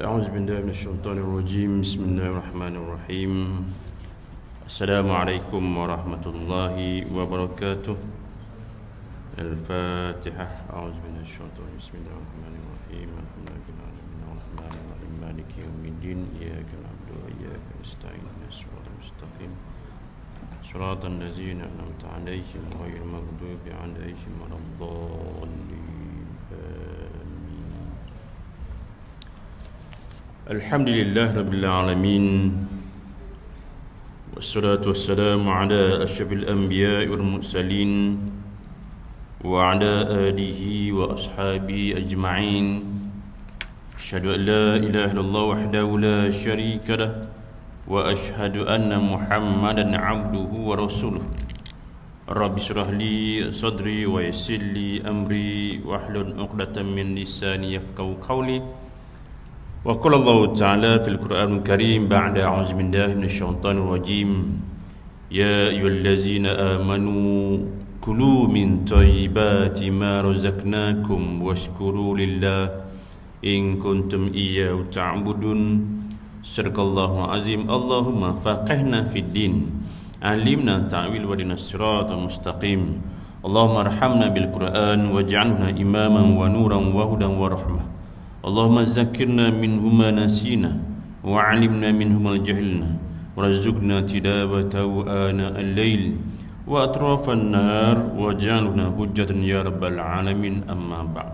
أعوذ بالله من الشيطان الرجيم. بسم الله الرحمن الرحيم. السلام عليكم ورحمة الله وبركاته. الفاتحة. أعوذ بالله من الشيطان الرجيم. بسم الله الرحمن الرحيم. الحمد لله الرحمن الرحيم مالك يوم الدين إياك نعبد وإياك نستعين اهدنا الصراط المستقيم صراط الذين أنعمت عليهم غير المغضوب عليهم ولا الضالين. Alhamdulillah Rabbil Alamin. Wassalatu wassalamu ala asyrafil anbiya'i wal mursalin wa ala alihi wa ashabihi ajma'in. Asyhadu an la ilaha illallah wahdahu la syarika lah wa asyhadu anna Muhammadan 'abduhu wa rasuluh. Rabbi shrah li sadri wa yassir li amri wahlul 'uqdatam min lisani yafqahu qawli. Wa qala Allah Ta'ala fil Qur'anil Karim ba'da a'udzu billahi minasyaitonir rajim. Ya ayyuhallazina amanu kulu min thayyibati ma razaqnakum washkuru lillah in kuntum iyyahu ta'budun. Sadaqallahu azim. Allahumma faqihna fid din, alimna ta'wil wa dinas siratal mustaqim. Allahumma arhamna bil Qur'an waj'alna imaman wa nuran wa hudan wa rahmah. Allahumma zakirna minhuma nasina wa alimna minhuma jahilna warzuqna tilawatahu ana al-lail wa atrafan nahar waj'alna hujjatan ya rabbal alamin. Amma ba'd.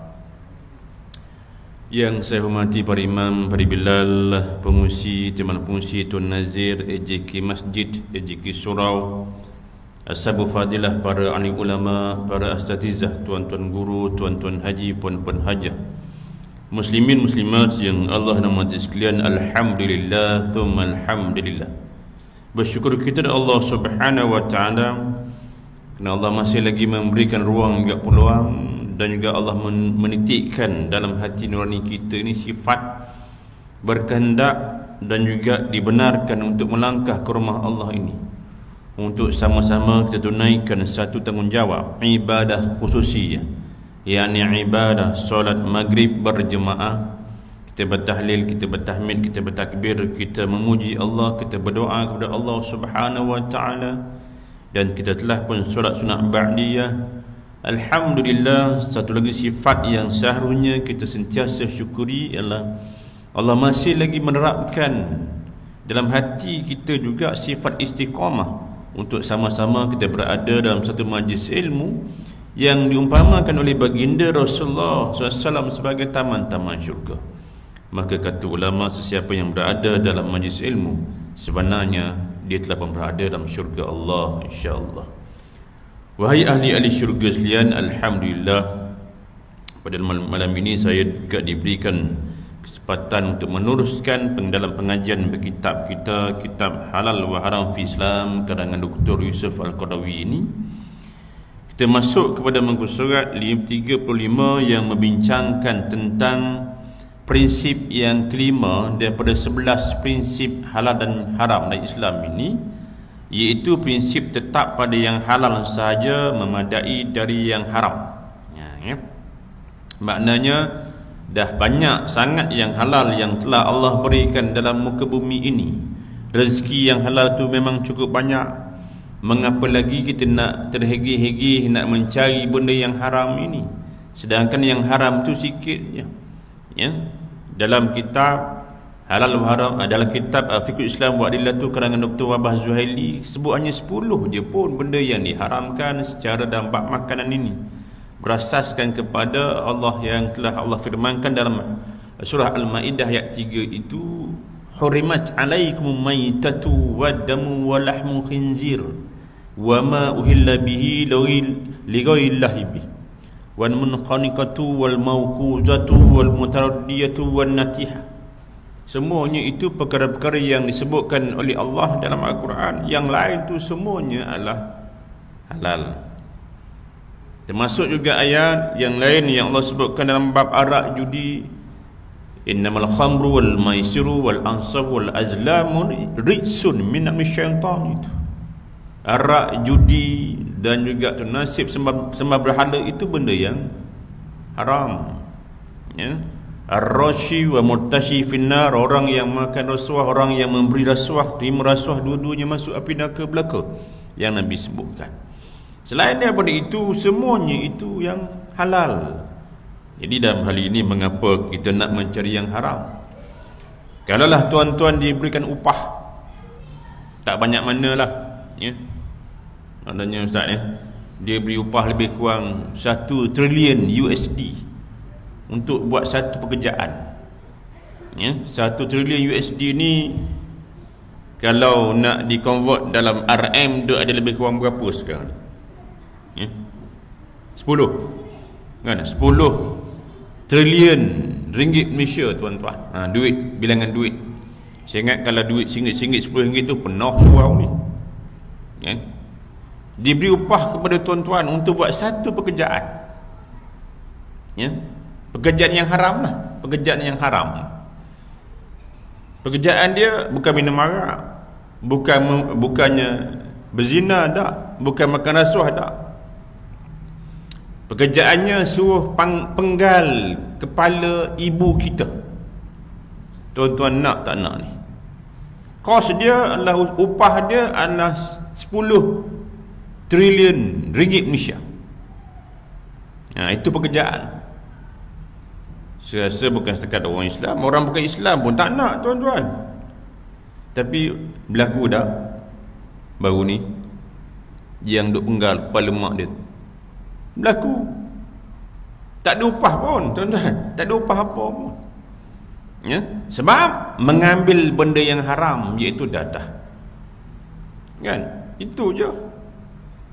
Yang saya hormati para imam, para bilal, pengusi, teman pengusi Tuan Nazir, AJK Masjid, AJK Surau, ashabu fadilah, para alim ulama, para asatizah, tuan-tuan guru, tuan-tuan haji, puan-puan hajah, muslimin muslimat yang Allah rahmati sekalian, alhamdulillah thumma alhamdulillah. Bersyukur kita kepada Allah Subhanahu wa taala kerana Allah masih lagi memberikan ruang juga peluang, dan juga Allah menitikkan dalam hati nurani kita ini sifat berkehendak dan juga dibenarkan untuk melangkah ke rumah Allah ini, untuk sama-sama kita tunaikan satu tanggungjawab ibadah khususiyah, yakni ibadah solat maghrib berjemaah. Kita bertahlil, kita bertahmid, kita bertakbir, kita memuji Allah, kita berdoa kepada Allah Subhanahu wa taala, dan kita telah pun solat sunat ba'diyah. Alhamdulillah. Satu lagi sifat yang seharusnya kita sentiasa syukuri ialah Allah masih lagi menerapkan dalam hati kita juga sifat istiqamah untuk sama-sama kita berada dalam satu majlis ilmu yang diumpamakan oleh baginda Rasulullah SAW sebagai taman-taman syurga. Maka kata ulama, sesiapa yang berada dalam majlis ilmu sebenarnya dia telah pun berada dalam syurga Allah, insya-Allah. Wahai ahli-ahli syurga sekalian, alhamdulillah pada malam ini saya juga diberikan kesempatan untuk meneruskan dalam pengajian kitab kita, kitab Halal wa Haram fi Islam karangan Dr. Yusuf Al-Qaradawi ini. Kita masuk kepada muka surat 35 yang membincangkan tentang prinsip yang kelima daripada 11 prinsip halal dan haram dalam Islam ini, iaitu prinsip tetap pada yang halal sahaja, memadai dari yang haram. Ya. Maknanya dah banyak sangat yang halal yang telah Allah berikan dalam muka bumi ini. Rezeki yang halal tu memang cukup banyak. Mengapa lagi kita nak terhegih-hegih nak mencari benda yang haram ini, sedangkan yang haram tu sikit je. Ya. Dalam kitab Halal wa Haram, dalam kitab Fiqh Islam wa Adillatu karangan Dr. Wabah Zuhaili, sebut hanya 10 je pun benda yang diharamkan secara dalam bab makanan ini, berasaskan kepada Allah yang telah Allah firmankan dalam surah Al-Maidah ayat 3 itu, hurimat alaikum maitatu waddamu wa lahmu khinzir wa ma uhilla bihi li ghairillahi bih wal munqaniqatu wal mawquzatu wal mutaraddiyatu wan natihah. Semuanya itu perkara-perkara yang disebutkan oleh Allah dalam Al-Quran. Yang lain tu semuanya adalah halal. Termasuk juga ayat yang lain yang Allah sebutkan dalam bab arak judi, innamal khamru wal maisiru wal ansab wal azlamu rijsun minal syaitan. Itu arak judi dan juga tu nasib sembah berhala itu benda yang haram. Ya. ar-rashi wa murtashi finnar, orang yang makan rasuah, orang yang memberi rasuah, terima rasuah, dua-duanya masuk api neraka belaka yang Nabi sebutkan. Selain daripada itu, semuanya itu yang halal. Jadi dalam hal ini, mengapa kita nak mencari yang haram? Kalaulah tuan-tuan diberikan upah, tak banyak manalah, ya, maknanya Ustaz, ya, dia beri upah lebih kurang 1 trilion USD untuk buat satu pekerjaan, ya. 1 trilion USD ni kalau nak di-convert dalam RM, dia ada lebih kurang berapa sekarang, ya? 10 kan? 10 trilion ringgit Malaysia, tuan-tuan. Duit, bilangan duit. Saya ingat kalau duit RM1, RM10 tu penuh surau ni, ya? Diberi upah kepada tuan-tuan untuk buat satu pekerjaan, ya? Pekerjaan yang haram lah. Pekerjaan yang haram. Pekerjaan dia bukan minum arak, bukannya berzina, tak, bukan makan rasuah, tak. Pekerjaannya suruh penggal kepala ibu kita. Tuan-tuan nak tak nak ni? Kos dia adalah, upah dia adalah 10 trilion ringgit Malaysia. Itu pekerjaan. Saya rasa bukan setakat orang Islam, orang bukan Islam pun tak nak, tuan-tuan. Tapi berlaku dah baru ni, yang duk penggal kepala mak dia berlaku. Tak ada upah pun, tuan-tuan. Tak ada upah apa pun, ya? Sebab mengambil benda yang haram, iaitu dadah, kan? Itu je.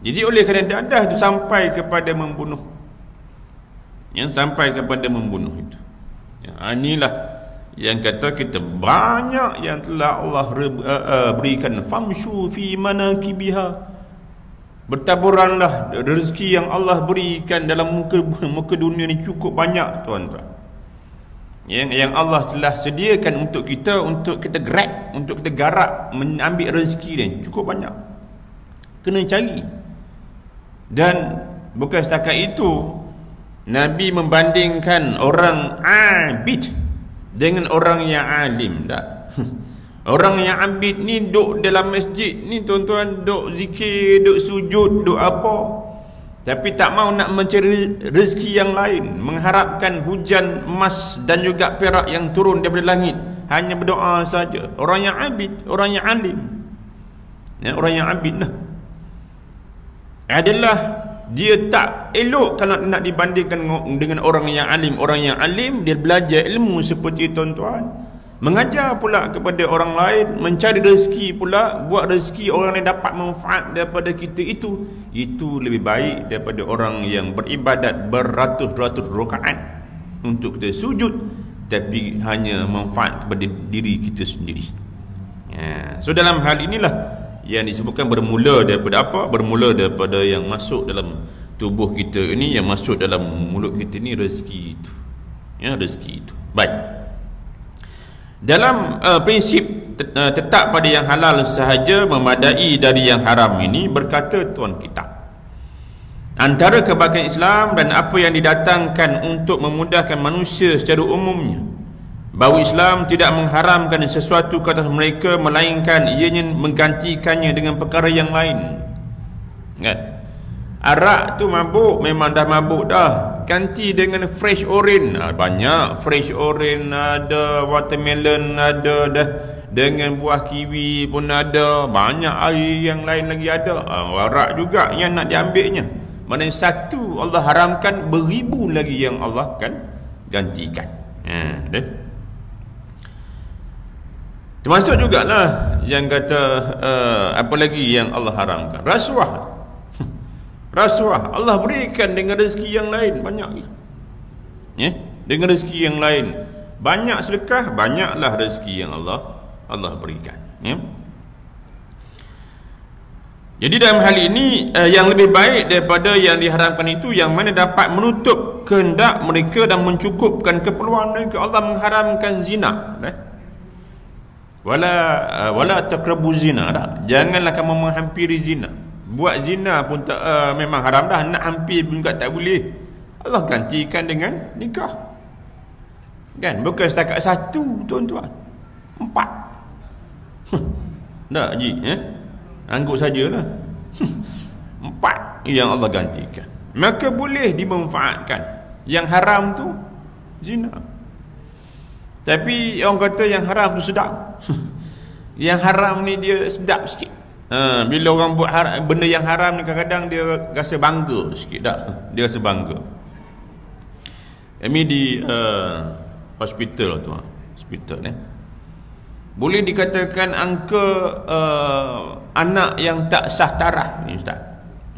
Jadi oleh kerana dadah itu sampai kepada membunuh, yang sampai kepada membunuh itu, ya, inilah yang kata kita banyak yang telah Allah berikan, famshu fi manakibiha, bertaburanlah rezeki yang Allah berikan dalam muka dunia ni cukup banyak, tuan-tuan. Yang Allah telah sediakan untuk kita grab, untuk kita garap mengambil rezeki ni cukup banyak. Kena cari. Dan bukan setakat itu, Nabi membandingkan orang abid dengan orang yang alim, tak? Orang yang abid ni duk dalam masjid ni, tuan-tuan, duk zikir, duk sujud, duk apa, tapi tak mau nak mencari rezeki yang lain, mengharapkan hujan emas dan juga perak yang turun daripada langit, hanya berdoa saja. Orang yang abid, orang yang alim, ya, orang yang abid lah adalah dia tak elok kalau nak dibandingkan dengan orang yang alim. Orang yang alim, dia belajar ilmu seperti tuan-tuan, mengajar pula kepada orang lain, mencari rezeki pula, buat rezeki orang lain dapat manfaat daripada kita, itu lebih baik daripada orang yang beribadat beratus-ratus rakaat untuk kita sujud, tapi hanya manfaat kepada diri kita sendiri, ya. So dalam hal inilah yang disebutkan bermula daripada apa? Bermula daripada yang masuk dalam tubuh kita ini, yang masuk dalam mulut kita ini, rezeki itu, ya, rezeki itu. Baik. Dalam prinsip tetap pada yang halal sahaja memadai dari yang haram ini, berkata tuan kita, antara kebaikan Islam dan apa yang didatangkan untuk memudahkan manusia secara umumnya, bahawa Islam tidak mengharamkan sesuatu ke atas mereka, melainkan ianya menggantikannya dengan perkara yang lain, kan? Arak tu mabuk, memang dah mabuk dah, ganti dengan fresh orange. Banyak fresh orange, ada watermelon, ada dah, dengan buah kiwi pun ada, banyak air yang lain lagi ada. Arak juga yang nak diambilnya. Mana satu Allah haramkan, beribu lagi yang Allah kan gantikan. Termasuk jugalah yang kata apa lagi yang Allah haramkan? Rasuah. Rasuah Allah berikan dengan rezeki yang lain banyak, ya? Dengan rezeki yang lain banyak, sedekah, banyaklah rezeki yang Allah berikan, ya? Jadi dalam hal ini yang lebih baik daripada yang diharamkan itu, yang mana dapat menutup kehendak mereka dan mencukupkan keperluan mereka. Allah mengharamkan zina, wala taqrabu zina, janganlah kamu menghampiri zina. Buat zina pun tak, memang haram dah, nak hampir pun tak boleh. Allah gantikan dengan nikah. Kan, bukan setakat satu, tuan-tuan. 4. Tak, Haji, angguk sajalah. 4 yang Allah gantikan. Maka boleh dimanfaatkan. Yang haram tu zina. Tapi orang kata yang haram tu sedap. Yang haram ni dia sedap sikit. Bila orang buat benda yang haram ni, kadang-kadang dia rasa bangga sikit. Tak, dia rasa bangga. Kami di hospital tu, hospital boleh dikatakan angka anak yang tak sah taraf ni, ustaz.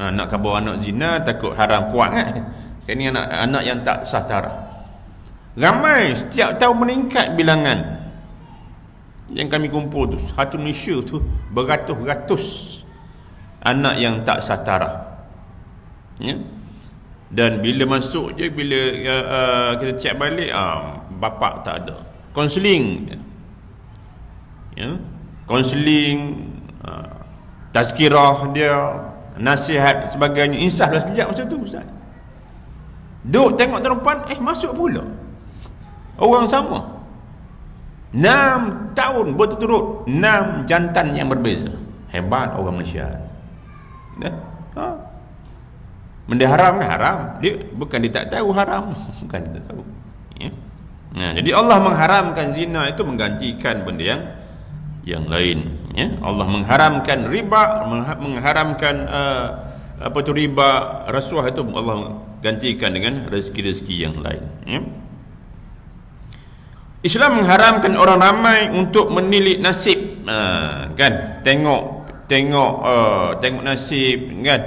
Nak khabar anak zina takut haram kuat kan. Ini anak yang tak sah taraf. Ramai, setiap tahun meningkat bilangan yang kami kumpul tu. Satu Malaysia tu beratus-ratus anak yang tak sah taraf. Dan bila masuk je, bila kita cek balik, bapak tak ada. Konseling, konseling, tazkirah dia, nasihat sebagainya. Insaf dah sekejap masa tu, ustaz. Duk tengok depan, masuk pula orang sama. 6 tahun berturut-turut, 6 jantan yang berbeza. Hebat orang Malaysia. Benda haram kan haram. Dia bukan dia tak tahu haram. Bukan dia tak tahu. Jadi Allah mengharamkan zina itu menggantikan benda yang lain. Allah mengharamkan riba, mengharamkan riba, rasuah, itu Allah gantikan dengan rezeki-rezeki yang lain. Islam mengharamkan orang ramai untuk menilik nasib. Kan, tengok nasib kan.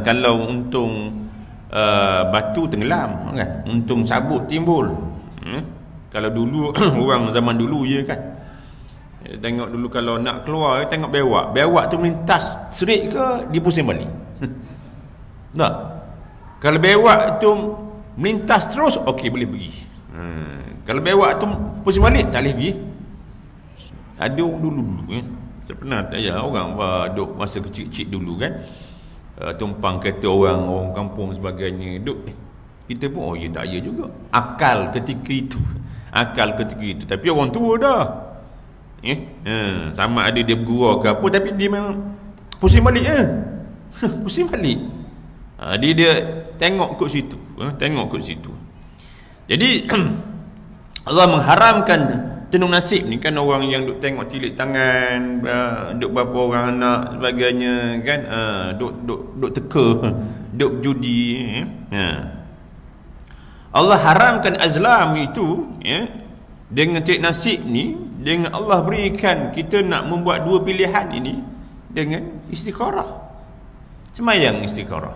Kalau untung batu tenggelam kan, untung sabut timbul. Kalau dulu orang zaman dulu je kan, tengok dulu kalau nak keluar tengok bewak tu melintas serit ke dipusing balik. Tak, kalau bewak tu melintas terus, okey boleh pergi. Kalau bewak tu pusing balik, tak boleh pergi. Ada dulu saya pernah tanya orang duk masa kecil-kecil dulu kan, tumpang kereta orang kampung sebagainya, duk kita pun ya tak ya juga. Akal ketika itu. Tapi orang tua dah. Sama ada dia bergurau ke apa, tapi dia memang pusing balik pusing balik. Dia tengok kat situ. Jadi Allah mengharamkan tenung nasib ni kan. Orang yang duk tengok tilik tangan, duk berapa orang anak sebagainya kan, duk teka, duk judi. Allah haramkan azlam itu dengan tilik nasib ni. Dengan Allah berikan kita nak membuat dua pilihan ini dengan istikharah. Semayang istikharah,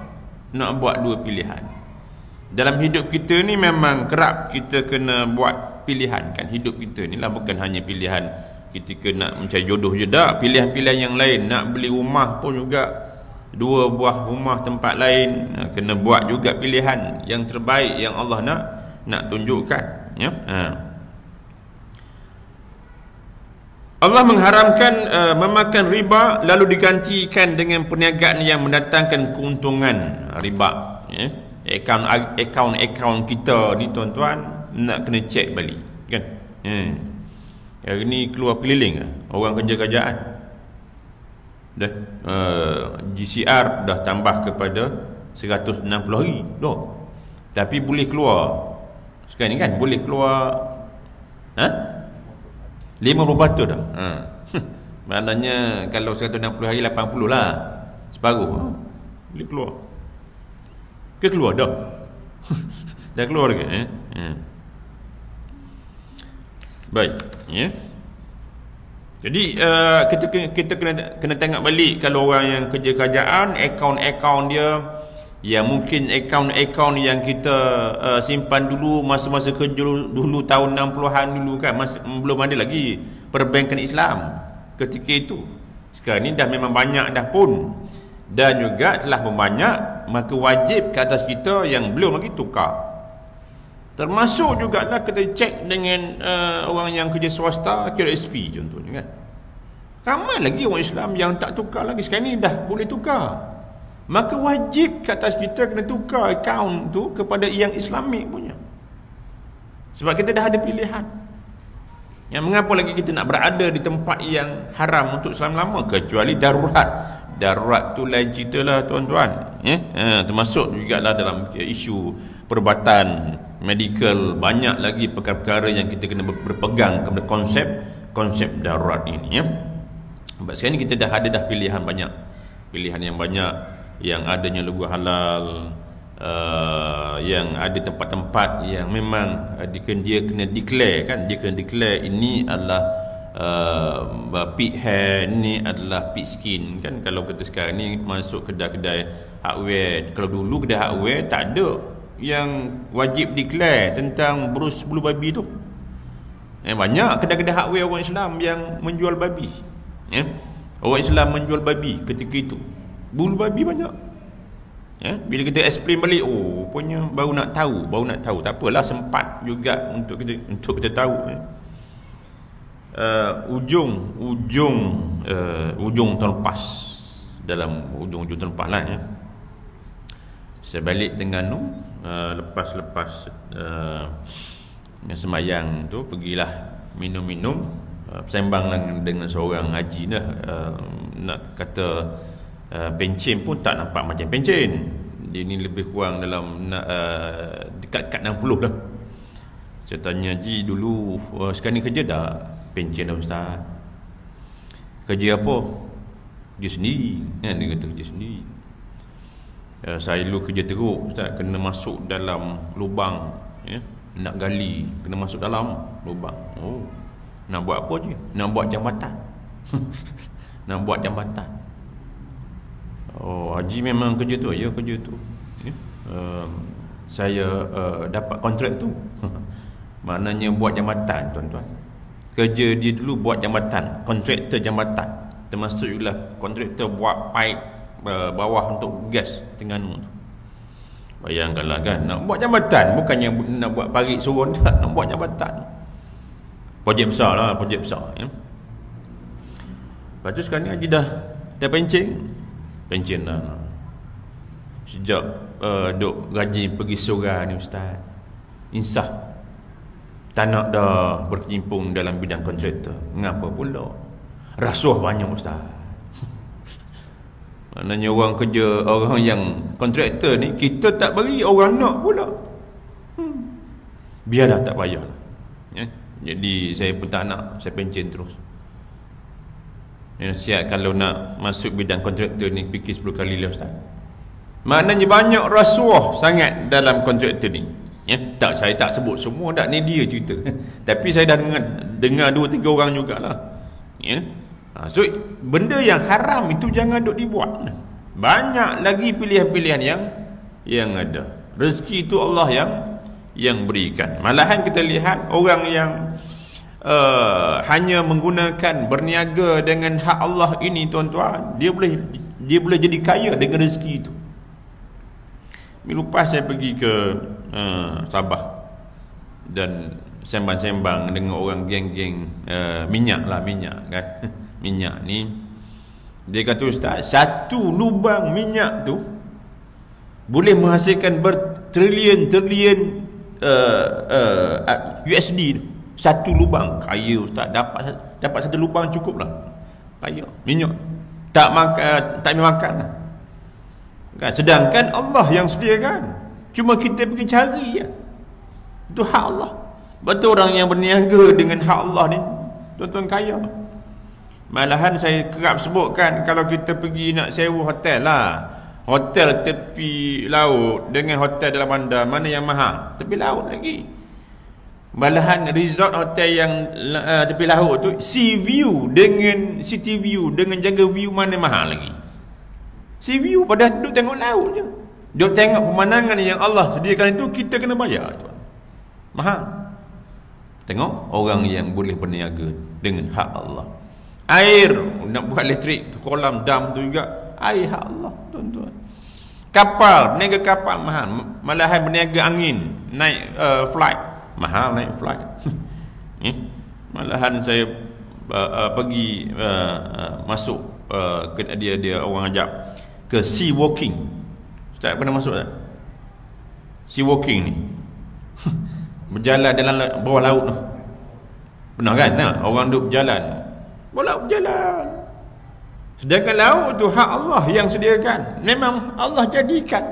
nak buat dua pilihan. Dalam hidup kita ni memang kerap kita kena buat pilihan kan. Hidup kita ni lah bukan hanya pilihan ketika nak mencari jodoh je tak. Pilihan-pilihan yang lain, nak beli rumah pun juga 2 buah rumah tempat lain, kena buat juga pilihan yang terbaik yang Allah nak tunjukkan. Allah mengharamkan memakan riba lalu digantikan dengan perniagaan yang mendatangkan keuntungan. Riba, akaun kita ni tuan-tuan nak kena cek balik kan. Hari ni keluar keliling orang kerja kerajaan dah, GCR dah tambah kepada 160 hari loh. Tapi boleh keluar sekarang ni kan, boleh keluar 50% dah. Maknanya kalau 160 hari 80 lah, separuh boleh keluar. Keluar dah. Dah keluar ke? Baik, Jadi kita kena tengok balik. Kalau orang yang kerja kerajaan, akaun dia yang mungkin akaun yang kita simpan dulu masa-masa kerja dulu tahun 60-an dulu kan, belum ada lagi perbankan Islam ketika itu. Sekarang ni dah memang banyak dah pun, dan juga telah membanyak, maka wajib ke atas kita yang belum lagi tukar. Termasuk jugalah kita cek dengan orang yang kerja swasta, KSP contohnya kan. Ramai lagi orang Islam yang tak tukar lagi. Sekarang ni dah boleh tukar. Maka wajib ke atas kita kena tukar akaun tu kepada yang Islamik punya. Sebab kita dah ada pilihan. Yang mengapa lagi kita nak berada di tempat yang haram untuk selama-lama, kecuali darurat. Darurat tu lain cerita lah tuan-tuan. Termasuk jugalah dalam isu perubatan medical, banyak lagi perkara-perkara yang kita kena berpegang kepada konsep darurat ini, ya. Sebab sekarang ni kita dah ada pilihan banyak. Pilihan yang banyak, yang adanya lugu halal, yang ada tempat-tempat yang memang dia kena declare kan, dia kena declare ini adalah pig hair, ini adalah pig skin kan. Kalau kita sekarang ni masuk kedai-kedai hardware, kalau dulu kedai hardware tak ada yang wajib declare tentang brus bulu babi tu. Banyak kedai-kedai hardware orang Islam yang menjual babi, ya. Orang Islam menjual babi ketika itu, bulu babi banyak, ya. Bila kita explain balik, oh punya baru nak tahu. Tak apalah, sempat juga untuk kita tahu, ya. Ujung tahun lepas, dalam ujung tahun lepas lah, ya, saya balik Terengganu, lepas semayang tu pergilah minum-minum, sembang dengan seorang haji dah, nak kata pencen pun tak nampak macam pencen. Dia ni lebih kurang dalam dekat 60 dah. Saya tanya, Haji dulu sekarang ni kerja dah? Pencen dah Ustaz. Kerja apa? Kerja sendiri, dia kata kerja sendiri. Saya dulu kerja teruk Ustaz, kena masuk dalam lubang, ya, nak gali, kena masuk dalam lubang. Oh, nak buat apa je? Nak buat jambatan. Nak buat jambatan. Oh, Haji memang kerja tu? Ya, kerja tu, ya. Saya dapat kontrak tu. Maknanya buat jambatan, tuan-tuan. Kerja dia dulu buat jambatan, kontraktor jambatan. Termasuk juga kontraktor buat pipe bawah untuk gas Terengganu tu. Bayangkanlah kan, nak buat jambatan, bukannya nak buat parit surun, nak buat jambatan. Projek besar lah, projek besar, ya. Lepas tu sekarang ni Haji dah pencen dah. Sejak duk gaji pergi surah ni Ustaz, insaf tak nak dah berkecimpung dalam bidang kontraktor. Mengapa pula? Rasuah banyak Ustaz. Maknanya orang kerja, orang yang kontraktor ni, kita tak beri, orang nak pula. Biarlah, tak payahlah, ya. Jadi saya pun tak nak, saya pencen terus. Nasihat kalau nak masuk bidang kontraktor ni, fikir 10 kali lah Ustaz. Maknanya banyak rasuah sangat dalam kontraktor ni, ya. Tak, saya tak sebut semua, tak, ni dia cerita. Tapi saya dah dengar 2-3 orang jugalah, ya. So benda yang haram itu jangan duk dibuat. Banyak lagi pilihan-pilihan yang ada. Rezeki itu Allah yang berikan. Malahan kita lihat orang yang hanya menggunakan berniaga dengan hak Allah ini, tuan-tuan, dia boleh jadi kaya dengan rezeki itu. Minggu lepas saya pergi ke Sabah dan sembang-sembang dengan orang geng-geng minyak kan. Minyak ni, dia kata, Ustaz, satu lubang minyak tu boleh menghasilkan bertrilion USD tu. Satu lubang. Kaya Ustaz, dapat satu lubang cukup lah. Kaya minyak, tak makan lah kan. Sedangkan Allah yang sediakan, cuma kita pergi cari je. Itu hak Allah. Betul, orang yang berniaga dengan hak Allah ni, tuan-tuan, kaya. Malahan saya kerap sebutkan, kalau kita pergi nak sewa hotel lah, hotel tepi laut dengan hotel dalam bandar, mana yang mahal? Tepi laut lagi. Malahan resort hotel yang tepi laut tu, sea view dengan city view dengan jaga view, mana mahal lagi? Sea view, pada duduk tengok laut je, duduk tengok pemandangan yang Allah sediakan itu, kita kena bayar, tuan. Mahal. Tengok orang yang boleh berniaga dengan hak Allah. Air, nak buat elektrik, kolam, dam tu juga air hak Allah, tuan-tuan. Kapal, berniaga kapal mahal. Malahan berniaga angin, naik flight, mahal naik flight. Malahan saya pergi masuk ke dia orang ajak ke sea walking. Ustaz pernah masuk tak? Sea walking ni berjalan dalam bawah laut tu. Pernah kan? Nah, orang duduk berjalan bawah laut berjalan. Sedangkan laut tu hak Allah yang sediakan. Memang Allah jadikan.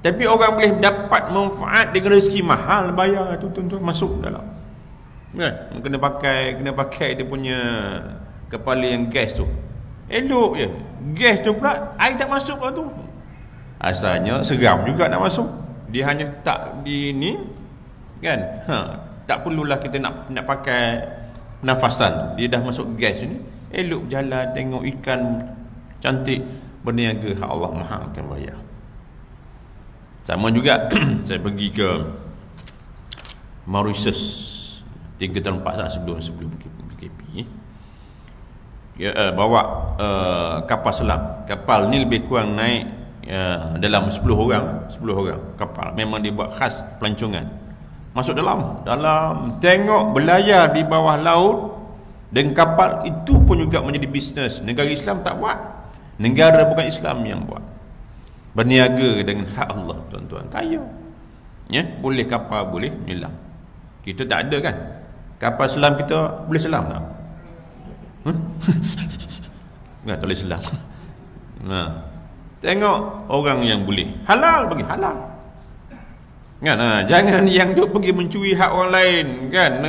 Tapi orang boleh dapat manfaat dengan rezeki mahal, bayar tu tuan-tuan masuk dalam. Kan? Kena pakai dia punya kepala yang gas tu. Elok je. Gas tu pula air tak masuk lah tu. Asalnya seram juga nak masuk. Dia hanya tak di ni kan. Tak perlulah kita nak pakai pernafasan. Dia dah masuk gas ni. Elok jalan tengok ikan cantik, berniaga, hak Allah Maha akan bayar. Sama juga saya pergi ke Mauritius 3 tahun 4 tahun sebelum PKP. Bawa kapal selam. Kapal ni lebih kurang naik dalam 10 orang kapal. Memang dibuat khas pelancongan. Masuk dalam tengok belayar di bawah laut dengan kapal itu pun juga menjadi bisnes. Negara Islam tak buat. Negara bukan Islam yang buat. Berniaga dengan hak Allah, tuan-tuan. Kaya. Ya, boleh kapal boleh menyelam. Kita tak ada kan? Kapal selam kita boleh selam tak? Tak boleh selam. Tengok orang yang boleh. Halal bagi halal. Kan? Jangan yang duk pergi mencuri hak orang lain kan?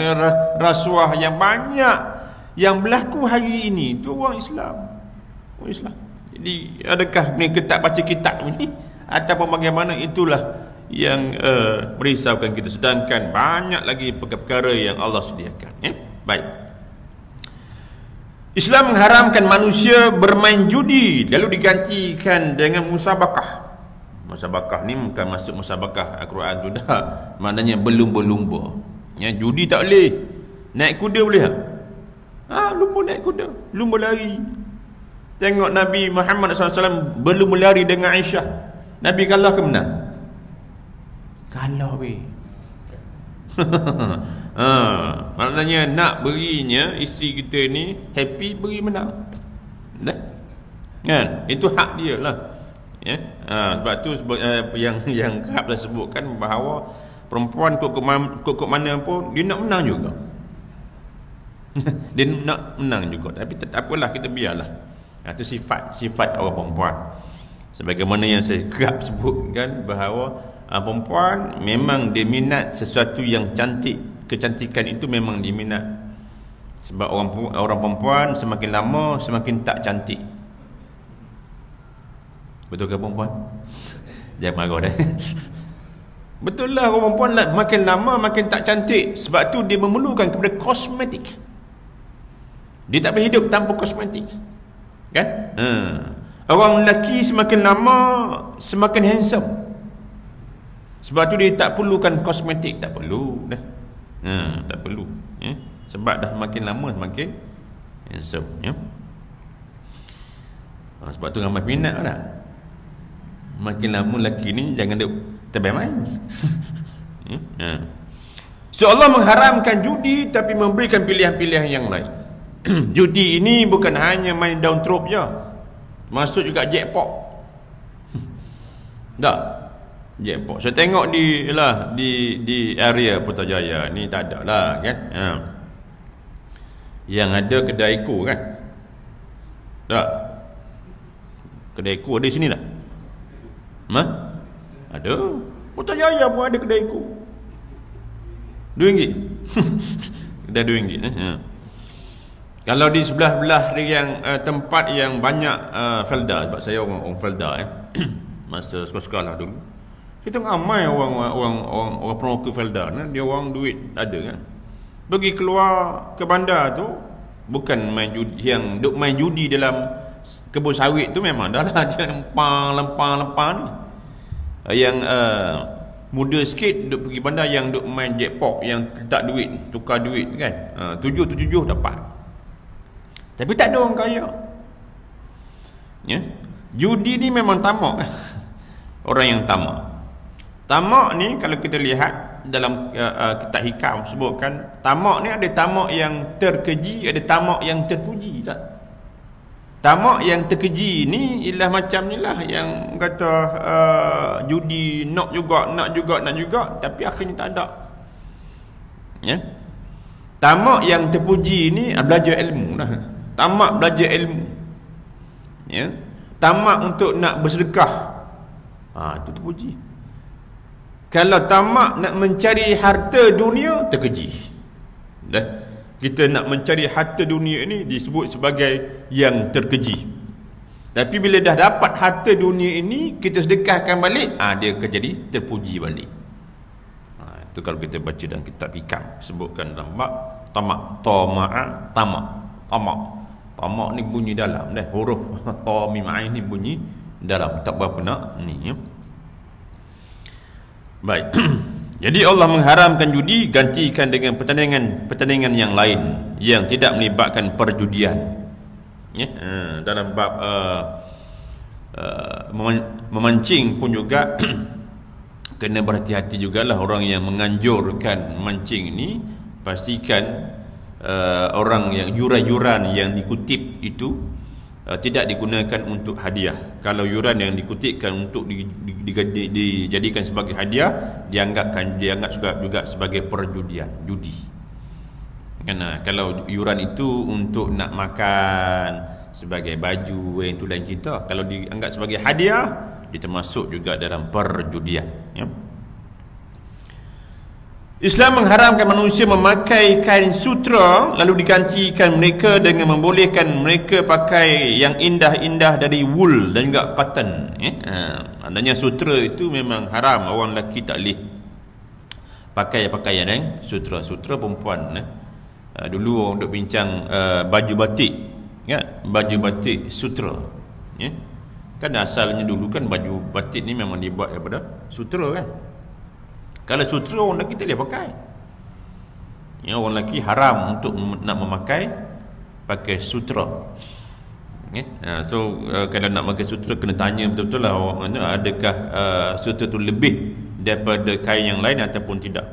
Rasuah yang banyak yang berlaku hari ini tu orang Islam. Orang Islam. Jadi adakah mereka tak baca kitab ni ataupun bagaimana, itulah yang merisaukan kita. Sedangkan banyak lagi perkara yang Allah sediakan. Baik. Islam mengharamkan manusia bermain judi lalu digantikan dengan musabakah. Musabakah ni bukan masuk musabakah Al-Quran tu dah. Maknanya berlumba-lumba. Ya, judi tak boleh. Naik kuda boleh tak? Lumba naik kuda, lumba lari. Tengok Nabi Muhammad SAW berlumba lari dengan Aisyah. Nabi kalah ke menang? Kalah weh. Maknanya nak berinya isteri kita ni happy, beri menang. Dah. Kan? Itu hak dia lah. Ya. Sebab tu yang kerap dah sebutkan bahawa perempuan kok mana pun dia nak menang juga. Dia nak menang juga. Tapi tak apalah, kita biarlah. Itu sifat orang perempuan. Sebagaimana yang saya kerap sebutkan bahawa perempuan memang dia minat sesuatu yang cantik. Kecantikan itu memang diminat. Sebab orang perempuan semakin lama semakin tak cantik. Betul ke perempuan? Jangan marah dah. Betul lah, orang perempuan makin lama makin tak cantik. Sebab tu dia memerlukan kepada kosmetik. Dia tak boleh hidup tanpa kosmetik. Kan? Orang lelaki semakin lama semakin handsome. Sebab tu dia tak perlukan kosmetik. Tak perlu dah. Tak perlu. Sebab dah makin lama semakin handsome. Sebab tu ramai minat lah. Makin lama lelaki ni jangan duk terbaik main. So Allah mengharamkan judi tapi memberikan pilihan-pilihan yang lain. Judi ini bukan hanya main down trope je. Masuk juga jackpot. Tak. Jackpot. Saya tengok di area Putrajaya ni tak ada lah kan. Yang ada kedai ko kan. Tak. Kedai ko ada sini tak? Ada. Putrajaya pun ada kedai ko. RM2. Kedai RM2. Kalau di sebelah-belah yang tempat yang banyak Felda, sebab saya orang Felda masa sekolah dulu. Kita ramai orang peroka Felda, dia orang duit ada kan. Pergi keluar ke bandar tu bukan main judi, yang duk main judi dalam kebun sawit tu memang dah lah dia lempang ni. Yang muda sikit duk pergi bandar yang duk main jackpot, yang tak duit, tukar duit kan. 7 dapat. Tapi tak ada orang kaya. Ya. Judi ni memang tamak. Orang yang tamak. Tamak ni kalau kita lihat dalam kitab hikam sebutkan, tamak ni ada tamak yang terkeji, ada tamak yang terpuji tak? Tamak yang terkeji ni ialah macam ni lah, yang kata judi nak juga tapi akhirnya tak ada. Ya. Tamak yang terpuji ni belajar ilmu lah. Tamak belajar ilmu. Ya. Tamak untuk nak bersedekah. Itu terpuji. Kalau tamak nak mencari harta dunia, terkeji. Dah. Kita nak mencari harta dunia ini disebut sebagai yang terkeji. Tapi bila dah dapat harta dunia ini, kita sedekahkan balik, dia akan jadi terpuji balik. Itu kalau kita baca dalam kitab Hikam, sebutkan dalam bab tamak, tamak, tamak ni bunyi dalam dah, huruf ta mim ain ni bunyi dalam, tak berapa nak ni, ya. Baik. Jadi Allah mengharamkan judi, gantikan dengan pertandingan yang lain yang tidak melibatkan perjudian. Ya, dalam bab memancing pun juga kena berhati-hati jugalah orang yang menganjurkan mancing ini. Pastikan orang yang yuran-yuran yang dikutip itu tidak digunakan untuk hadiah. Kalau yuran yang dikutipkan untuk dijadikan sebagai hadiah, dianggap juga sebagai perjudian, judi. Karena kalau yuran itu untuk nak makan, sebagai baju, itu lain cerita. Kalau dianggap sebagai hadiah, dia termasuk juga dalam perjudian, ya. Islam mengharamkan manusia memakai kain sutra lalu digantikan mereka dengan membolehkan mereka pakai yang indah-indah dari wool dan juga cotton, ya. Adanya sutra itu memang haram. Orang lelaki tak boleh pakai pakaian sutra perempuan, dulu orang duk bincang baju batik, ya, baju batik sutra, ya. Kan asalnya dulu kan baju batik ni memang dibuat daripada sutra, kan. Kalau sutra orang lelaki tak boleh pakai, ya. Orang lelaki haram untuk nak pakai sutra, ya. So kalau nak pakai sutra kena tanya betul-betul lah, adakah sutra tu lebih daripada kain yang lain ataupun tidak.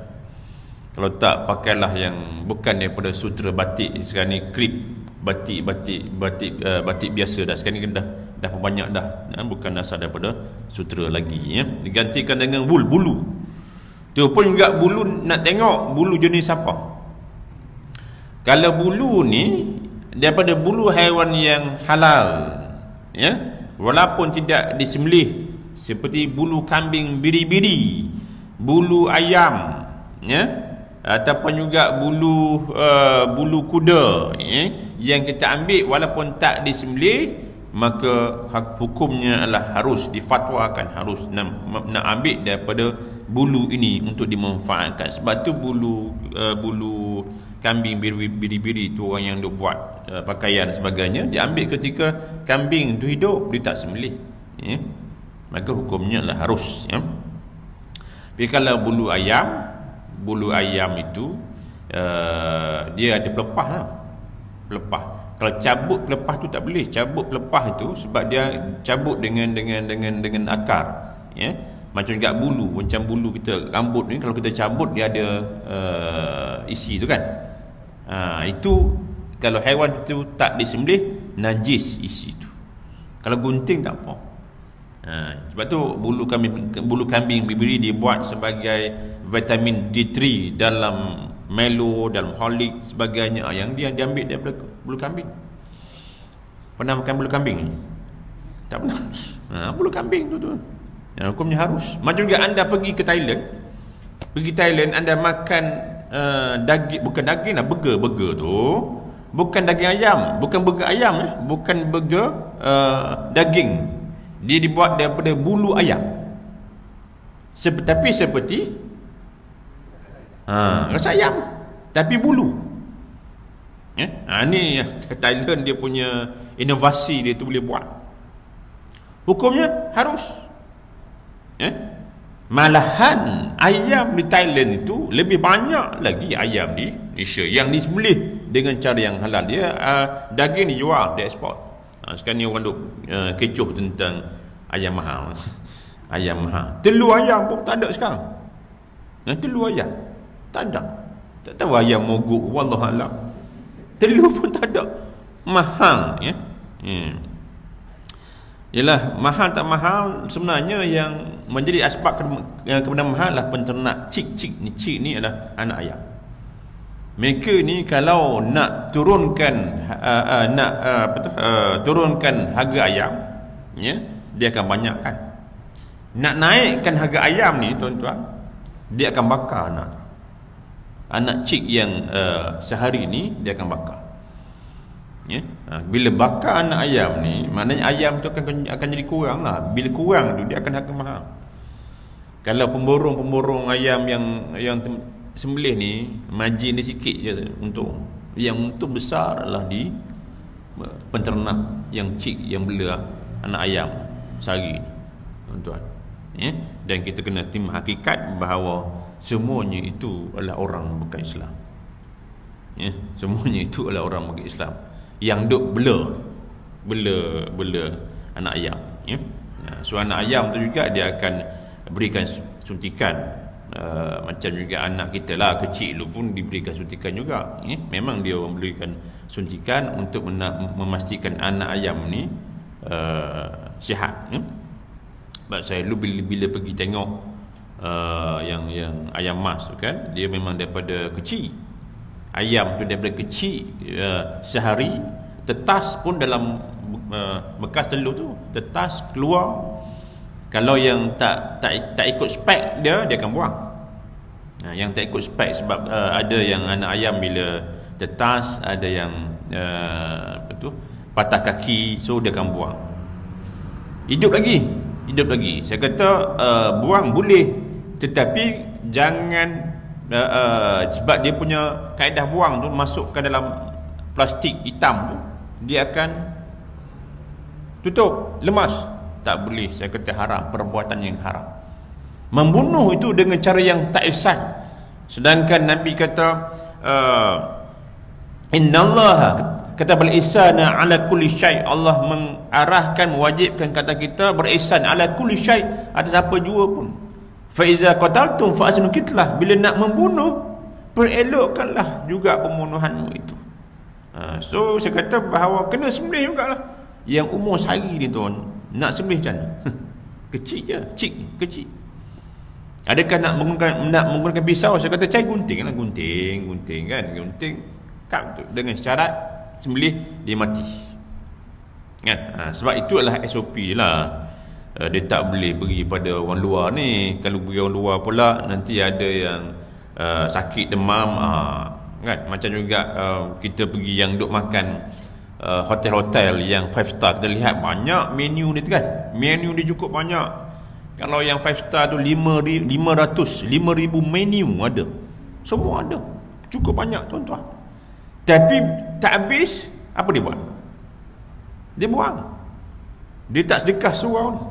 Kalau tak, pakailah yang bukan daripada sutra batik. Sekarang ni klip batik biasa dah. Sekarang ni dah banyak dah, bukan asal daripada sutra lagi, ya. Digantikan dengan wool, bulu. Tu pun juga bulu, nak tengok bulu jenis apa. Kalau bulu ni daripada bulu haiwan yang halal, ya, walaupun tidak disembelih, seperti bulu kambing biri-biri, bulu ayam, ya, ataupun juga bulu kuda, ya, yang kita ambil walaupun tak disembelih, maka hukumnya adalah harus difatwakan, harus nak ambil daripada bulu ini untuk dimanfaatkan. Sebab tu bulu kambing biri-biri tu orang yang duk buat pakaian dan sebagainya, diambil ketika kambing tu hidup, dia tak sembelih, ya. Maka hukumnya adalah harus, ya. Tapi kalau bulu ayam itu dia ada pelepah lah. Pelepah. Kalau cabut pelepah tu tak boleh. Cabut pelepah itu sebab dia cabut dengan akar, ya. Macam juga bulu, macam bulu kita, rambut ni kalau kita cabut dia ada isi tu, kan. Itu kalau haiwan itu tak disembelih, najis isi tu. Kalau gunting tak apa. Sebab tu bulu kambing biri dibuat sebagai vitamin D3 dalam Melo, dalam Horlicks sebagainya, yang dia diambil daripada bulu kambing. Pernah makan bulu kambing? Tak pernah. Bulu kambing tu hukumnya harus. Macam juga anda pergi ke Thailand, anda makan daging, bukan daging lah, burger tu bukan daging ayam, bukan burger ayam, bukan burger daging. Dia dibuat daripada bulu ayam. Tapi seperti rasa ayam tapi bulu, ya. Ni Thailand dia punya inovasi, dia tu boleh buat. Hukumnya harus, ya. Malahan ayam di Thailand itu lebih banyak lagi ayam di Malaysia yang disembelih dengan cara yang halal. Dia daging dijual, dia ekspor. Sekarang ni orang duk kecoh tentang ayam mahal. Ayam mahal. Telur ayam pun tak ada sekarang. Telur ayam tak ada. Tak tahu ayam mogok, wallahualam. Telur pun tak ada. Mahal, ya. Yalah, mahal tak mahal, sebenarnya yang menjadi asbab kebenaran mahal lah penternak cik ni adalah anak ayam. Mereka ni kalau nak turunkan turunkan harga ayam, ya, dia akan banyakkan. Nak naikkan harga ayam ni tuan-tuan, dia akan bakar anak cik yang sehari ni dia akan bakar. Ya, bila bakar anak ayam ni, maknanya ayam tu akan jadi kurang lah. Bila kurang tu dia akan harga mahal. Kalau pemborong ayam yang sembelih ni, margin dia sikit je untung. Yang untung besar adalah di penternak yang cik yang bela anak ayam sehari ni, tuan-tuan. Ya? Dan kita kena terima hakikat bahawa semuanya itu adalah orang bukan Islam. Ya? Semuanya itu adalah orang bukan Islam yang duk bela anak ayam. Ya? So anak ayam tu juga dia akan berikan suntikan. Macam juga anak kita lah, kecil lu pun diberikan suntikan juga. Memang dia memberikan suntikan untuk memastikan anak ayam ni sihat. Sebab saya lu bila pergi tengok yang ayam mas tu kan, dia memang daripada kecil. Ayam tu daripada kecil, sehari tetas pun dalam bekas telur tu, tetas keluar. Kalau yang tak ikut spek dia akan buang. Yang tak ikut spek, sebab ada yang anak ayam bila tetas, ada yang patah kaki, so dia akan buang. Hidup lagi. Saya kata buang boleh, tetapi jangan sebab dia punya kaedah buang tu masukkan dalam plastik hitam tu, dia akan tutup, lemas. Tak boleh, saya kata haram, perbuatan yang haram. Membunuh itu dengan cara yang tak ihsan. Sedangkan Nabi kata innallaha kata bil-ihsana ala kulli syai'. Allah mengarahkan, mewajibkan kata kita berihsan ala kulli syai', atas apa jua pun. Fa iza qataltum fa asnu qitlah. Bila nak membunuh, perelokkanlah juga pembunuhanmu itu. So saya kata bahawa kena sembelih jugalah. Yang umur sehari ni tuan, nak sembelih macam mana? Kecil je, cik kecil. Adakah nak menggunakan pisau? Saya kata cari gunting kan, gunting kap tu dengan syarat sembelih dia mati. Kan? Sebab itu adalah SOP lah. Dia tak boleh pergi pada orang luar ni. Kalau pergi orang luar pula nanti ada yang sakit demam, kan? Macam juga kita pergi yang duk makan hotel-hotel yang 5 star, kita lihat banyak menu ni tu kan. Menu dia cukup banyak. Kalau yang 5 star tu 5,000 menu ada. Semua ada. Cukup banyak tuan-tuan. Tapi tak habis, apa dia buat? Dia buang. Dia tak sedekah surau ni.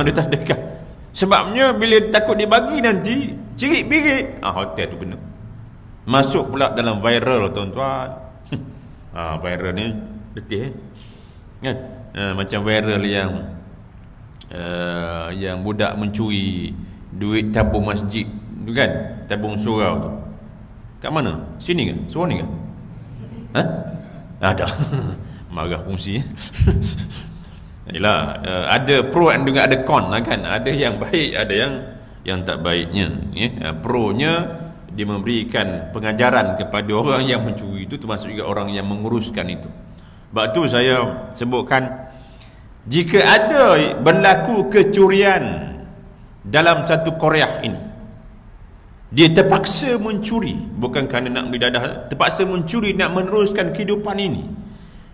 Dia tak sedekah. Sebabnya bila takut dia bagi nanti cirit-birit, hotel tu kena masuk pula dalam viral tuan-tuan. Viral ni letih kan? Macam viral yang budak mencuri duit tabung masjid tu kan, tabung surau tu. Kat mana? Sini ke? Surau ni ke? Ada. Marah fungsi. Yalah, ada pro dan juga ada con lah kan. Ada yang baik, ada yang tak baiknya. Pro-nya dia memberikan pengajaran kepada orang yang mencuri itu, termasuk juga orang yang menguruskan itu. Sebab tu saya sebutkan, jika ada berlaku kecurian dalam satu qaryah ini, dia terpaksa mencuri, bukan kerana nak beli dadah, terpaksa mencuri nak meneruskan kehidupan ini,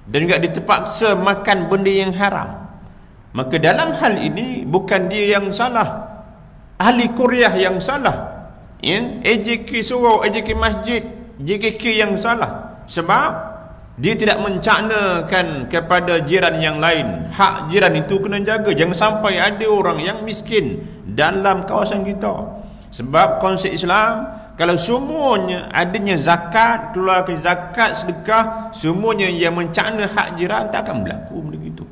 dan juga dia terpaksa makan benda yang haram, maka dalam hal ini bukan dia yang salah, ahli qaryah yang salah. AJK surau, AJK masjid, JKK yang salah. Sebab dia tidak mencaknakan kepada jiran yang lain. Hak jiran itu kena jaga. Jangan sampai ada orang yang miskin dalam kawasan kita. Sebab konsep Islam, kalau semuanya adanya zakat, keluarkan zakat, sedekah, semuanya yang mencakna hak jiran, tak akan berlaku benda itu.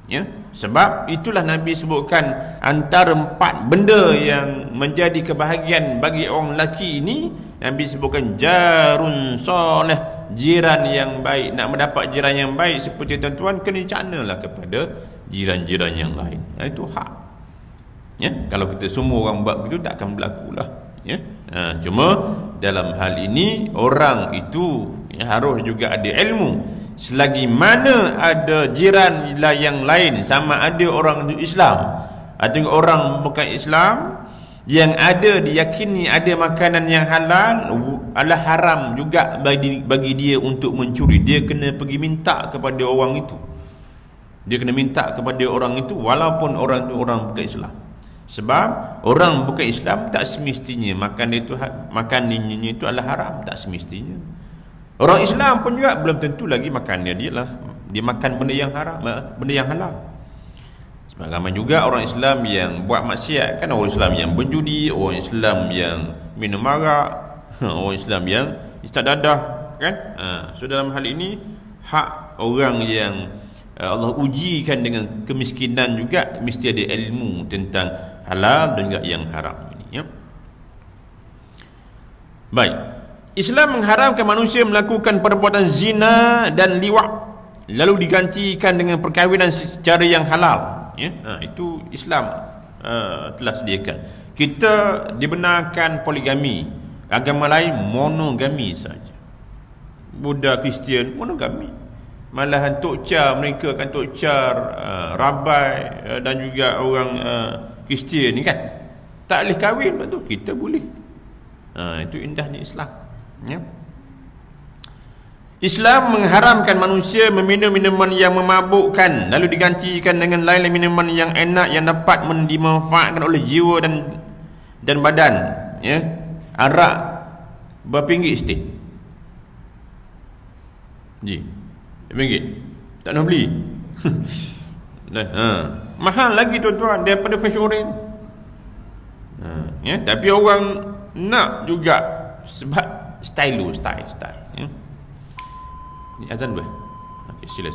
Ya, sebab itulah Nabi sebutkan antara 4 benda yang menjadi kebahagiaan bagi orang lelaki ini. Nabi sebutkan jarun soleh, jiran yang baik. Nak mendapat jiran yang baik seperti tuan-tuan, kena caknalah kepada jiran-jiran yang lain. Itu hak. Ya, kalau kita semua orang buat begitu, tak akan berlaku lah. Ya. Cuma dalam hal ini orang itu harus juga ada ilmu. Selagi mana ada jiran yang lain, sama ada orang Islam atau orang bukan Islam, yang ada diyakini ada makanan yang halal, adalah haram juga bagi dia untuk mencuri. Dia kena pergi minta kepada orang itu. Dia kena minta kepada orang itu walaupun orang itu orang bukan Islam. Sebab orang bukan Islam tak semestinya makan makanannya itu adalah haram, tak semestinya. Orang Islam pun juga belum tentu lagi makannya dia makan benda yang haram, benda yang halal. Sebab ramai juga orang Islam yang buat maksiat, kan, orang Islam yang berjudi, orang Islam yang minum arak, orang Islam yang istak dadah, kan. So dalam hal ini hak orang yang Allah ujikan dengan kemiskinan juga mesti ada ilmu tentang halal dan juga yang haram ini, ya. Baik, Islam mengharamkan manusia melakukan perbuatan zina dan liwat lalu digantikan dengan perkahwinan secara yang halal, ya. Itu Islam telah sediakan. Kita dibenarkan poligami, agama lain monogami saja. Buddha, Kristian monogami. Malahan Tok Cha, mereka akan Tok Cha, Rabai dan juga orang Kristian ni kan tak boleh kahwin, betul, kita boleh. Itu indahnya Islam, ya. Islam mengharamkan manusia meminum minuman yang memabukkan lalu digantikan dengan lain-lain minuman yang enak yang dapat dimanfaatkan oleh jiwa dan badan, ya. Arak berapa ringgit stik? RM1 tak nak beli. Mahal lagi tuan-tuan daripada fresh orange. Ya, tapi orang nak juga sebab style, ya. Ni azan ber. Okey, sila.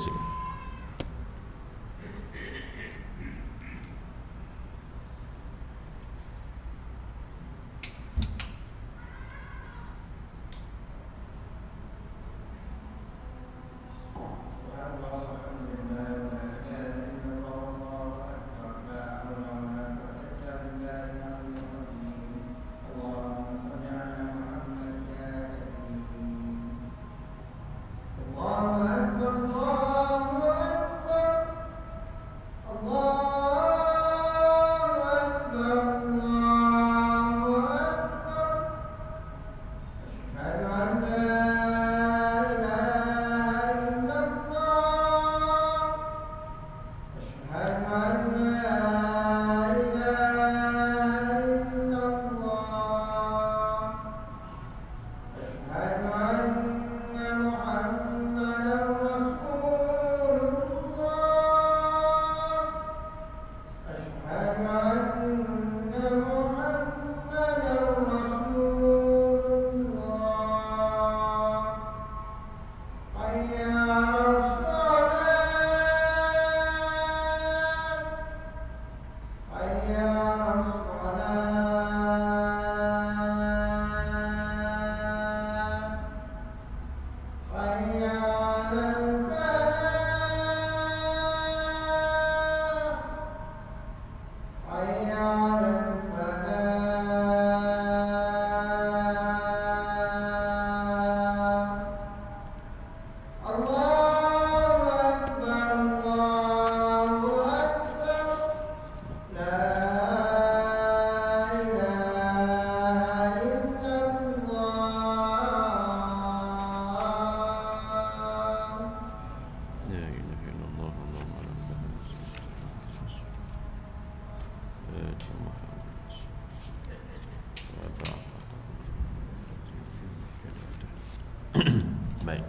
Baik,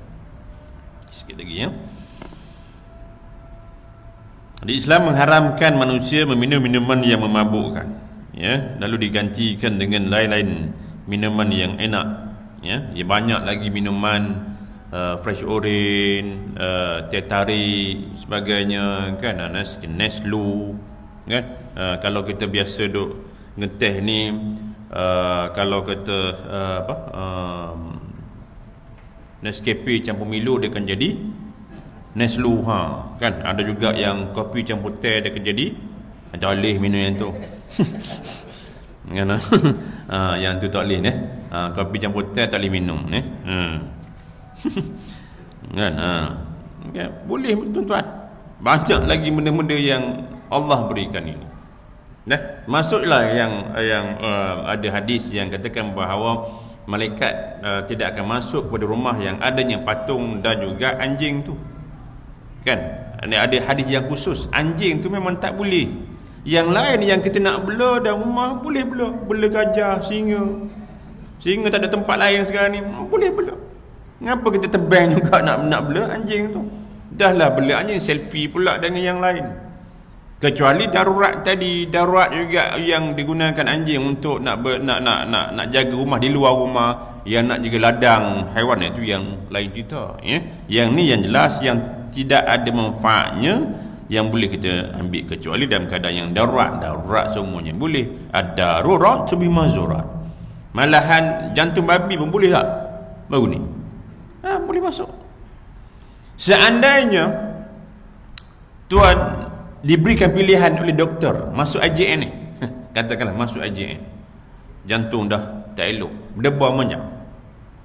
sikit lagi, ya. Di Islam mengharamkan manusia meminum minuman yang memabukkan, ya, lalu digantikan dengan lain-lain minuman yang enak, ya. Banyak lagi minuman fresh orange, teh tarik sebagainya, kan, Neslu, kan. Kalau kita biasa duk ngeteh ni, kalau kata Nescafe campur Milo dia akan jadi Neslu, kan. Ada juga yang kopi campur teh dia akan jadi, tak boleh minum yang tu. Kan? Yang tu tak boleh ni. Kopi campur teh tak boleh minum ni. Kan? Okay. Boleh tuan-tuan. Banyak lagi benda-benda yang Allah berikan ini. Masuklah yang ada hadis yang katakan bahawa malaikat tidak akan masuk pada rumah yang adanya patung dan juga anjing tu. Kan? Ada hadis yang khusus, anjing tu memang tak boleh. Yang lain yang kita nak bela dalam rumah boleh bela. Bela gajah, singa. Singa tak ada tempat lain sekarang ni, boleh bela. Ngapa kita tebang juga nak bela anjing tu? Dahlah bela anjing, selfie pula dengan yang lain. Kecuali darurat tadi, darurat juga yang digunakan anjing untuk nak jaga rumah di luar rumah, yang nak jaga ladang haiwan, itu yang lain cerita, ya. Yang ni yang jelas yang tidak ada manfaatnya yang boleh kita ambil, kecuali dalam keadaan yang darurat semuanya boleh. Ad-darurat tubi mazurat. Malahan jantung babi pun boleh tak baru ni? Boleh masuk. Seandainya tuan diberikan pilihan oleh doktor masuk IJN ni, katakanlah masuk IJN, jantung dah tak elok, berdebar banyak,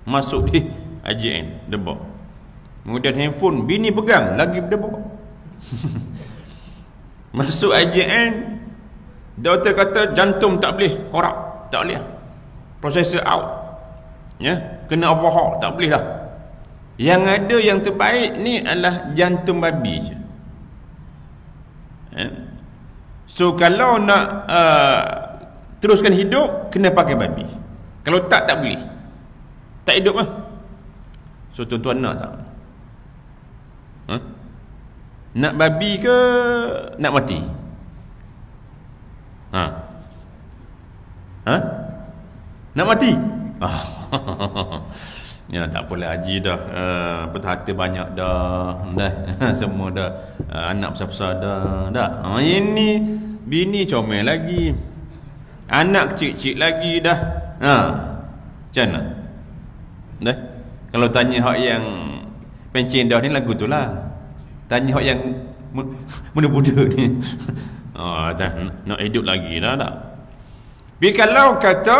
masuk di IJN debar, kemudian handphone bini pegang lagi berdebar. Masuk IJN, doktor kata jantung tak boleh korak, tak boleh, prosesor out, ya, kena overhaul, tak boleh dah. Yang ada yang terbaik ni adalah jantung babi je. So kalau nak teruskan hidup, kena pakai babi. Kalau tak boleh, tak hidup lah. So tuan-tuan nak tak? Nak babi ke nak mati? Nak mati? Ya, tak apalah haji dah, harta banyak dah, semua dah, anak besar-besar dah. Ini bini comel lagi, anak kecil-kecil lagi dah. Macam mana? Dah. Kalau tanya hak yang pencen dah ni lagu tu lah. Tanya hak yang muda-muda ni, nak hidup lagi dah tak? Tapi kalau kata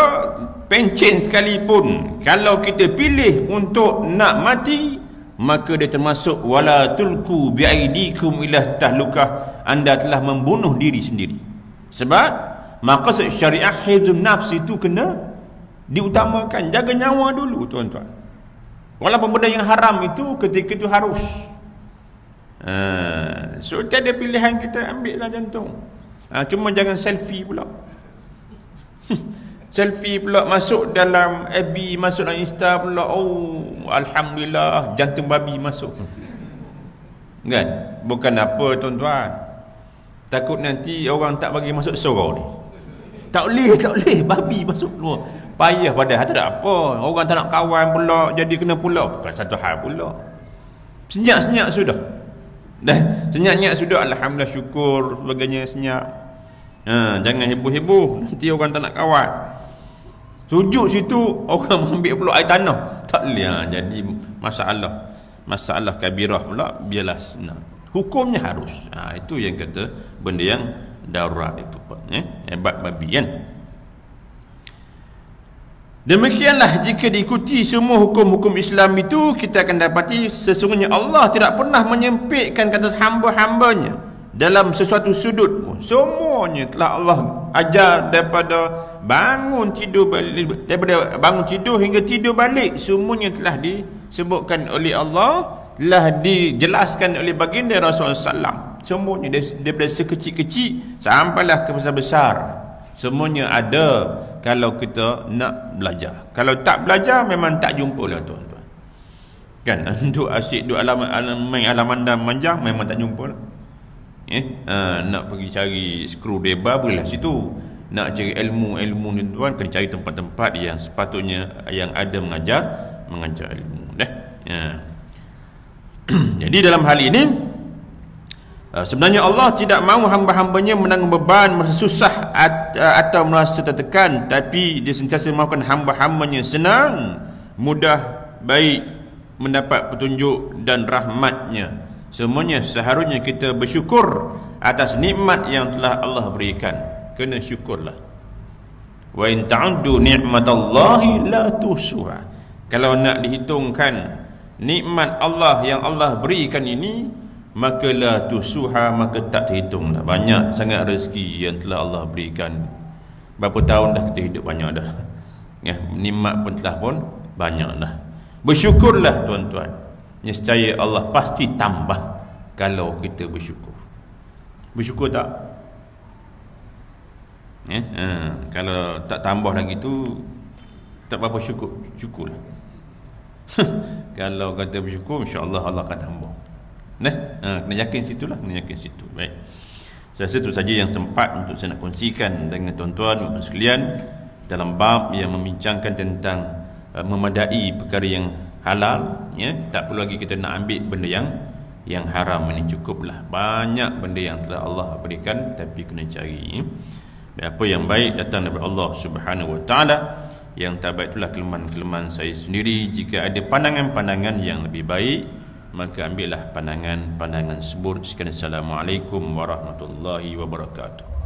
pencen sekalipun, kalau kita pilih untuk nak mati, maka dia termasuk wala tulku biaidikum ila tahlukah, anda telah membunuh diri sendiri. Sebab maqsad syariah hifzun nafs itu kena diutamakan, jaga nyawa dulu tuan-tuan. Walaupun benda yang haram itu ketika itu harus. So tiada pilihan, kita ambillah jantung. Cuma jangan selfie pula. Selfie pula masuk dalam FB, masuk dalam Insta pula. Oh, alhamdulillah jantung babi masuk. Kan? Bukan apa tuan-tuan, takut nanti orang tak bagi masuk surau ni. Tak boleh babi masuk keluar. Payah padahal tak ada apa. Orang tak nak kawan pula, jadi kena pula. Bukan satu hal pula. Senyap-senyap sudah. Senyap-senyap sudah, alhamdulillah, syukur sebagainya, senyap. Jangan heboh-heboh, nanti orang tak nak kawan. Sujud situ orang ambil pula air tanah, tak boleh. Jadi masalah kabirah pula, biarlah senang. Hukumnya harus. Itu yang kata benda yang darurat itu, hebat babi kan. Demikianlah jika diikuti semua hukum-hukum Islam itu, kita akan dapati sesungguhnya Allah tidak pernah menyempitkan kata hamba-hambanya dalam sesuatu sudut pun. Semuanya telah Allah ajar, daripada bangun tidur balik, daripada bangun tidur hingga tidur balik, semuanya telah disebutkan oleh Allah, telah dijelaskan oleh baginda Rasulullah SAW. Semuanya daripada sekecil-kecil sampailah ke besar-besar, semuanya ada kalau kita nak belajar. Kalau tak belajar memang tak jumpa lah tuan-tuan. Kan, duk asyik duk main alaman dan manjang memang tak jumpa lah. Nak pergi cari screwdriver bolehlah situ. Nak cari ilmu tuan-tuan, kena cari tempat-tempat yang sepatutnya yang ada mengajar ilmu. Jadi dalam hal ini sebenarnya Allah tidak mahu hamba-hambanya menanggung beban, merasa susah atau merasa tertekan, tapi dia sentiasa mahukan hamba-hambanya senang, mudah, baik, mendapat petunjuk dan rahmatnya. Semuanya seharusnya kita bersyukur atas nikmat yang telah Allah berikan. Kena syukurlah. Wa in ta'uddu ni'matallahi la tuhsuha. Kalau nak dihitungkan nikmat Allah yang Allah berikan ini, maka la tuhsuha, maka tak terhitung dah. Banyak sangat rezeki yang telah Allah berikan. Berapa tahun dah kita hidup banyak dah. Ya, nikmat pun telah pun banyak dah. Bersyukurlah tuan-tuan. Nescaya Allah pasti tambah kalau kita bersyukur. Bersyukur tak? Kalau tak tambah lagi tu tak apa syukur. Syukurlah. Kalau kata bersyukur, insya-Allah Allah akan tambah. Kena yakin situlah, kena yakin situ. Baik. Saya rasa itu saja yang sempat untuk saya nak kongsikan dengan tuan-tuan dan sekalian dalam bab yang membincangkan tentang memadai perkara yang halal, ya. Tak perlu lagi kita nak ambil benda yang haram. Ini cukuplah. Banyak benda yang telah Allah berikan, tapi kena cari. Apa yang baik datang daripada Allah Subhanahu Wa Taala. Yang tak baik itulah kelemahan-kelemahan saya sendiri. Jika ada pandangan-pandangan yang lebih baik, maka ambillah pandangan-pandangan tersebut. Sekian, Assalamualaikum warahmatullahi wabarakatuh.